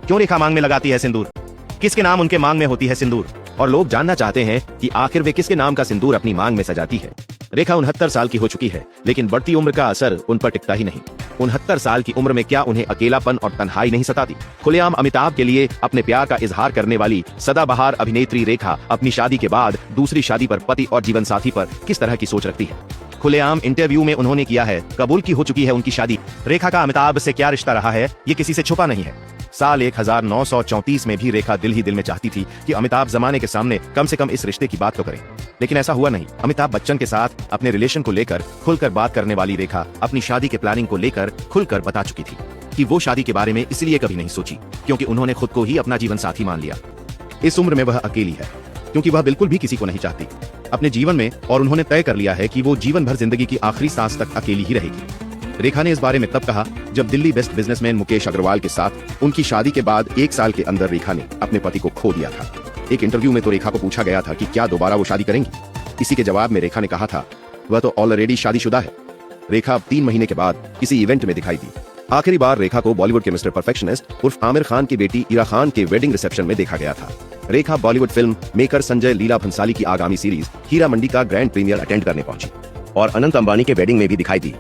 क्यों रेखा मांग में लगाती है सिंदूर? किसके नाम उनके मांग में होती है सिंदूर? और लोग जानना चाहते हैं कि आखिर वे किसके नाम का सिंदूर अपनी मांग में सजाती है। रेखा 69 साल की हो चुकी है, लेकिन बढ़ती उम्र का असर उन पर टिकता ही नहीं। 69 साल की उम्र में क्या उन्हें अकेलापन और तन्हाई नहीं सताती? खुलेआम अमिताभ के लिए अपने प्यार का इजहार करने वाली सदाबहार अभिनेत्री रेखा अपनी शादी के बाद दूसरी शादी पर पति और जीवन साथी पर किस तरह की सोच रखती है? खुलेआम इंटरव्यू में उन्होंने किया है कबूल की हो चुकी है उनकी शादी। रेखा का अमिताभ से क्या रिश्ता रहा है, ये किसी से छुपा नहीं है। साल 1934 में भी रेखा दिल ही दिल में चाहती थी कि अमिताभ जमाने के सामने कम से कम इस रिश्ते की बात तो करें, लेकिन ऐसा हुआ नहीं। अमिताभ बच्चन के साथ अपने रिलेशन को लेकर खुलकर बात करने वाली रेखा अपनी शादी के प्लानिंग को लेकर खुलकर बता चुकी थी कि वो शादी के बारे में इसलिए कभी नहीं सोची क्योंकि उन्होंने खुद को ही अपना जीवन साथी मान लिया। इस उम्र में वह अकेली है क्योंकि वह बिल्कुल भी किसी को नहीं चाहती अपने जीवन में, और उन्होंने तय कर लिया है कि वो जीवन भर जिंदगी की आखिरी सांस तक अकेली ही रहेगी। रेखा ने इस बारे में तब कहा जब दिल्ली बेस्ट बिजनेसमैन मुकेश अग्रवाल के साथ उनकी शादी के बाद 1 साल के अंदर रेखा ने अपने पति को खो दिया था। एक इंटरव्यू में तो रेखा को पूछा गया था कि क्या दोबारा वो शादी करेंगी। इसी के जवाब में रेखा ने कहा था वह तो ऑलरेडी शादीशुदा है। रेखा अब 3 महीने के बाद किसी इवेंट में दिखाई दी। आखिरी बार रेखा को बॉलीवुड के मिस्टर परफेक्शनिस्ट उर्फ आमिर खान की बेटी इरा खान के वेडिंग रिसेप्शन में देखा गया था। रेखा बॉलीवुड फिल्म मेकर संजय लीला भंसाली की आगामी सीरीज हीरा मंडी का ग्रैंड प्रीमियर अटेंड करने पहुंची और अनंत अंबानी के वेडिंग में भी दिखाई दी।